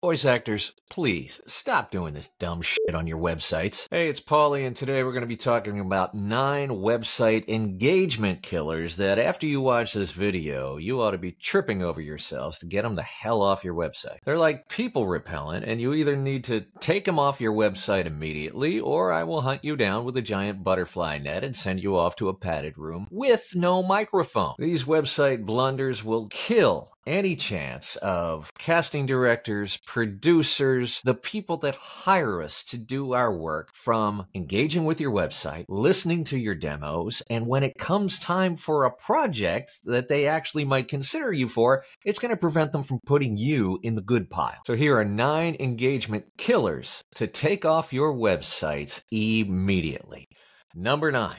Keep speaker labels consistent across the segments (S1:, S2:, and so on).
S1: Voice actors, please stop doing this dumb shit on your websites. Hey, it's Paulie, and today we're going to be talking about 9 website engagement killers that after you watch this video, you ought to be tripping over yourselves to get them the hell off your website. They're like people repellent, and you either need to take them off your website immediately, or I will hunt you down with a giant butterfly net and send you off to a padded room with no microphone. These website blunders will kill any chance of casting directors, producers, the people that hire us to do our work from engaging with your website, listening to your demos, and when it comes time for a project that they actually might consider you for, it's going to prevent them from putting you in the good pile. So here are 9 engagement killers to take off your websites immediately. Number 9,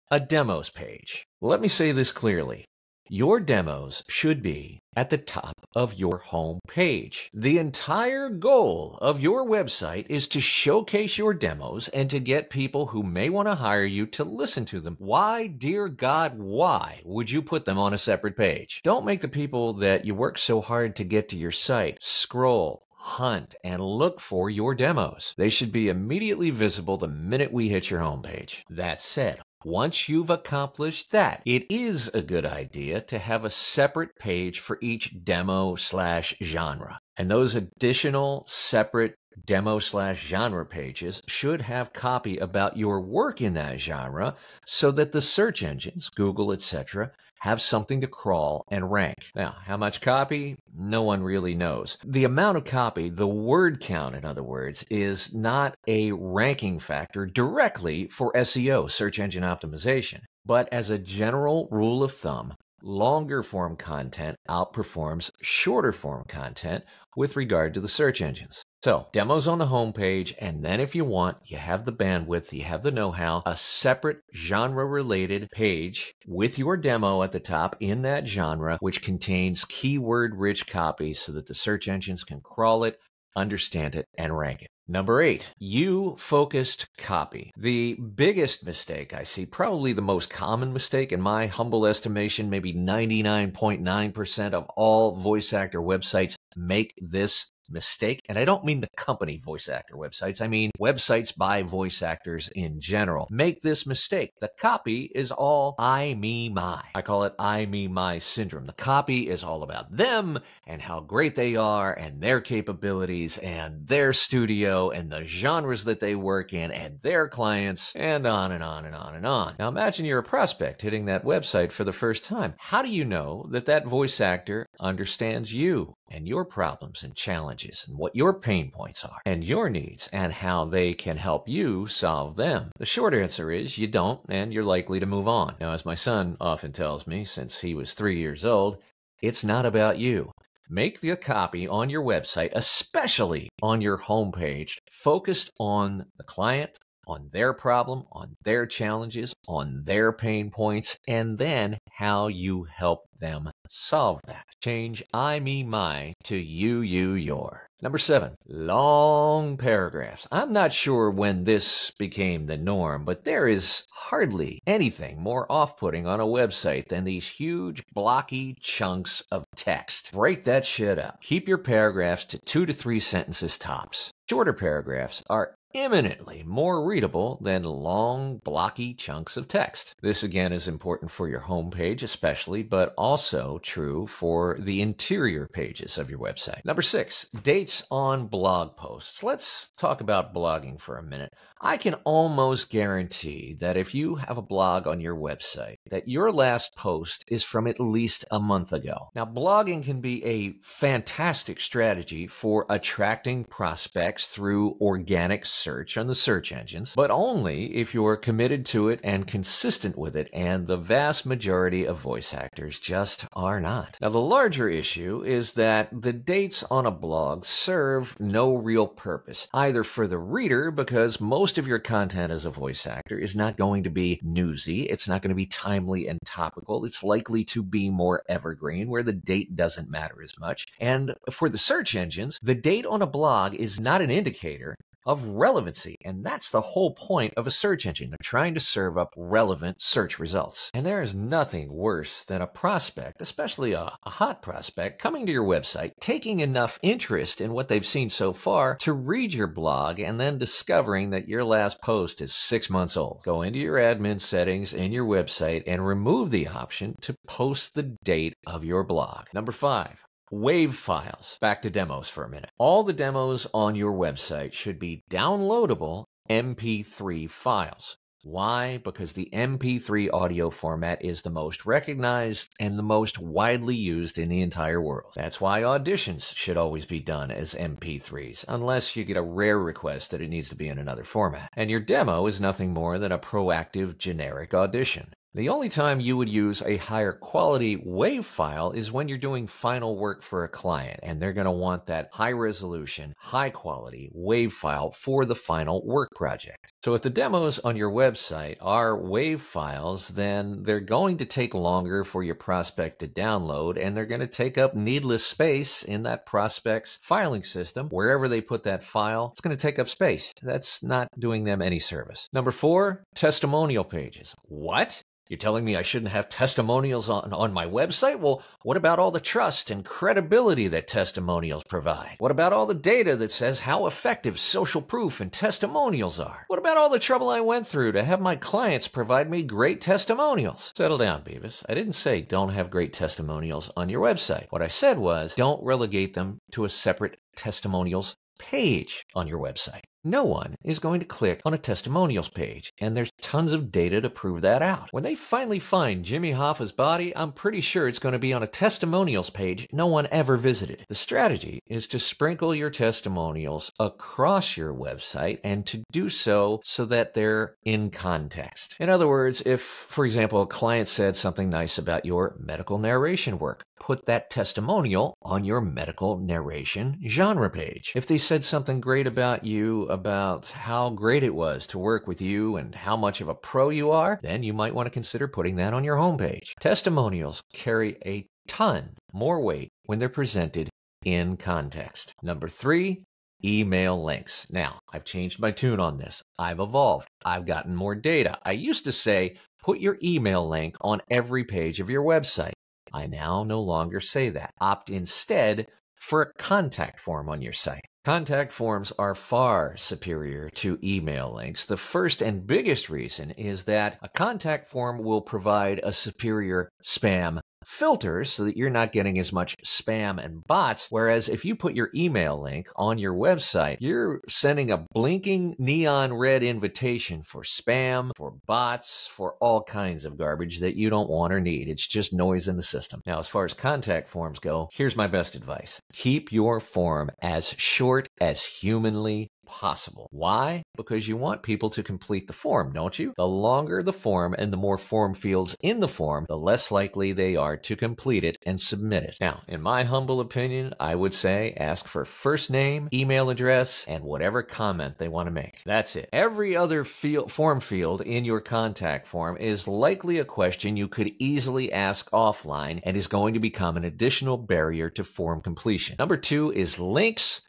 S1: a demos page. Let me say this clearly. Your demos should be at the top of your home page. The entire goal of your website is to showcase your demos and to get people who may want to hire you to listen to them. Why, dear God, why would you put them on a separate page? Don't make the people that you work so hard to get to your site scroll, hunt, and look for your demos. They should be immediately visible the minute we hit your homepage. That said, once you've accomplished that, it is a good idea to have a separate page for each demo/genre. And those additional separate demo/genre pages should have copy about your work in that genre so that the search engines, Google, etc., have something to crawl and rank. Now, how much copy? No one really knows. The amount of copy, the word count, in other words, is not a ranking factor directly for SEO, search engine optimization. But as a general rule of thumb, longer form content outperforms shorter form content with regard to the search engines. So, demos on the homepage, and then if you want, you have the bandwidth, you have the know-how, a separate genre-related page with your demo at the top in that genre, which contains keyword-rich copy so that the search engines can crawl it, understand it, and rank it. Number 8, you-focused copy. The biggest mistake I see, probably the most common mistake in my humble estimation, maybe 99.9% of all voice actor websites make this mistake. And I don't mean the company voice actor websites. I mean websites by voice actors in general. Make this mistake. The copy is all I, me, my. I call it I, me, my syndrome. The copy is all about them and how great they are and their capabilities and their studio and the genres that they work in and their clients and on and on and on and on. Now imagine you're a prospect hitting that website for the first time. How do you know that that voice actor understands you and your problems and challenges and what your pain points are and your needs and how they can help you solve them? The short answer is you don't, and you're likely to move on. Now, as my son often tells me since he was 3 years old, it's not about you. Make the copy on your website, especially on your homepage, focused on the client, on their problem, on their challenges, on their pain points, and then how you help them solve that. Change I, me, my to you, your. Number 7, long paragraphs. I'm not sure when this became the norm, but there is hardly anything more off-putting on a website than these huge blocky chunks of text. Break that shit up. Keep your paragraphs to 2 to 3 sentences tops. Shorter paragraphs are eminently more readable than long, blocky chunks of text. This again is important for your homepage especially, but also true for the interior pages of your website. Number 6, dates on blog posts. Let's talk about blogging for a minute. I can almost guarantee that if you have a blog on your website, that your last post is from at least a month ago. Now, blogging can be a fantastic strategy for attracting prospects through organic search on the search engines, but only if you're committed to it and consistent with it, and the vast majority of voice actors just are not. Now, the larger issue is that the dates on a blog serve no real purpose, either for the reader, because most of your content as a voice actor is not going to be newsy, it's not going to be timely and topical, it's likely to be more evergreen, where the date doesn't matter as much. And for the search engines, the date on a blog is not an indicator of relevancy. And that's the whole point of a search engine. They're trying to serve up relevant search results. And there is nothing worse than a prospect, especially a hot prospect, coming to your website, taking enough interest in what they've seen so far to read your blog, and then discovering that your last post is 6 months old. Go into your admin settings in your website and remove the option to post the date of your blog. Number 5. WAV files. Back to demos for a minute. All the demos on your website should be downloadable MP3 files. Why? Because the MP3 audio format is the most recognized and the most widely used in the entire world. That's why auditions should always be done as MP3s, unless you get a rare request that it needs to be in another format. And your demo is nothing more than a proactive generic audition. The only time you would use a higher quality WAV file is when you're doing final work for a client, and they're going to want that high resolution, high quality WAV file for the final work project. So if the demos on your website are WAV files, then they're going to take longer for your prospect to download, and they're going to take up needless space in that prospect's filing system. Wherever they put that file, it's going to take up space. That's not doing them any service. Number 4, testimonial pages. What? You're telling me I shouldn't have testimonials on my website? Well, what about all the trust and credibility that testimonials provide? What about all the data that says how effective social proof and testimonials are? What about all the trouble I went through to have my clients provide me great testimonials? Settle down, Beavis. I didn't say don't have great testimonials on your website. What I said was don't relegate them to a separate testimonials page on your website. No one is going to click on a testimonials page, and there's tons of data to prove that out. When they finally find Jimmy Hoffa's body, I'm pretty sure it's going to be on a testimonials page no one ever visited. The strategy is to sprinkle your testimonials across your website, and to do so that they're in context. In other words, if, for example, a client said something nice about your medical narration work, put that testimonial on your medical narration genre page. If they said something great about you, about how great it was to work with you and how much of a pro you are, then you might want to consider putting that on your homepage. Testimonials carry a ton more weight when they're presented in context. Number 3, email links. Now, I've changed my tune on this. I've evolved. I've gotten more data. I used to say, put your email link on every page of your website. I now no longer say that. Opt instead for a contact form on your site. Contact forms are far superior to email links. The first and biggest reason is that a contact form will provide a superior spam filter so that you're not getting as much spam and bots, whereas if you put your email link on your website, you're sending a blinking neon red invitation for spam, for bots, for all kinds of garbage that you don't want or need. It's just noise in the system. Now, as far as contact forms go, here's my best advice. Keep your form as short as humanly possible. Why? Because you want people to complete the form, don't you? The longer the form and the more form fields in the form, the less likely they are to complete it and submit it. Now, in my humble opinion, I would say ask for first name, email address, and whatever comment they want to make. That's it. Every other form field in your contact form is likely a question you could easily ask offline and is going to become an additional barrier to form completion. Number 2 is links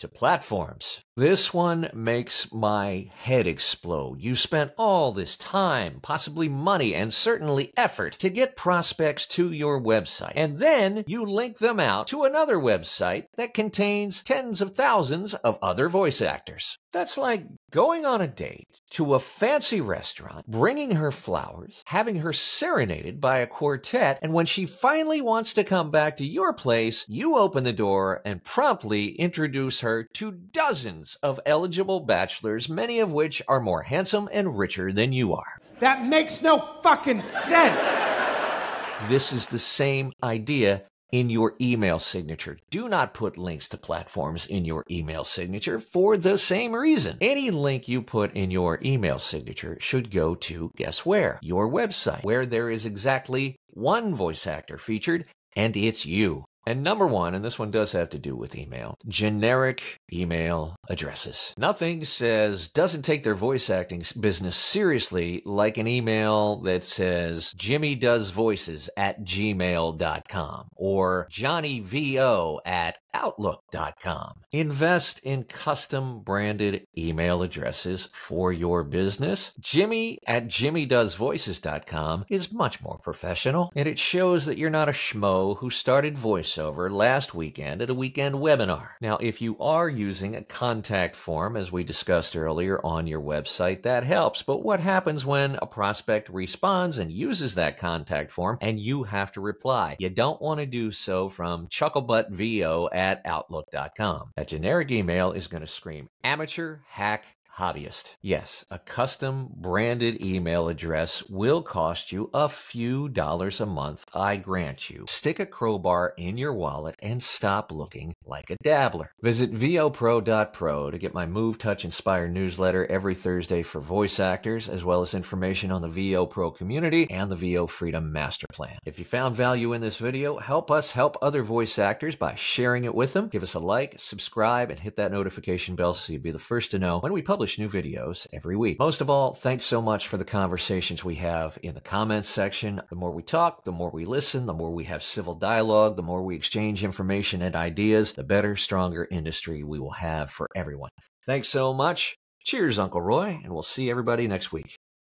S1: to platforms. This one makes my head explode. You spent all this time, possibly money, and certainly effort to get prospects to your website. And then you link them out to another website that contains tens of thousands of other voice actors. That's like going on a date to a fancy restaurant, bringing her flowers, having her serenaded by a quartet, and when she finally wants to come back to your place, you open the door and promptly introduce her to dozens of eligible bachelors, many of which are more handsome and richer than you are.
S2: That makes no fucking sense!
S1: This is the same idea in your email signature. Do not put links to platforms in your email signature for the same reason. Any link you put in your email signature should go to, guess where? Your website, where there is exactly one voice actor featured, and it's you. And number 1, and this one does have to do with email, generic email addresses. Nothing doesn't take their voice acting business seriously like an email that says jimmydoesvoices@gmail.com or johnnyvo outlook.com. Invest in custom branded email addresses for your business. Jimmy at jimmydoesvoices.com is much more professional, and it shows that you're not a schmo who started voiceover last weekend at a weekend webinar. Now, if you are using a contact form, as we discussed earlier, on your website, that helps. But what happens when a prospect responds and uses that contact form and you have to reply? You don't want to do so from chucklebuttvo@outlook.com. That generic email is going to scream amateur, hack, hobbyist. Yes, a custom branded email address will cost you a few dollars a month, I grant you. Stick a crowbar in your wallet and stop looking like a dabbler. Visit vopro.pro to get my Move, Touch, Inspire newsletter every Thursday for voice actors, as well as information on the VO Pro community and the VO Freedom Master Plan. If you found value in this video, help us help other voice actors by sharing it with them. Give us a like, subscribe, and hit that notification bell so you'll be the first to know when we publish new videos every week. Most of all, thanks so much for the conversations we have in the comments section. The more we talk, the more we listen, the more we have civil dialogue, the more we exchange information and ideas, the better, stronger industry we will have for everyone. Thanks so much. Cheers, Uncle Roy, and we'll see everybody next week.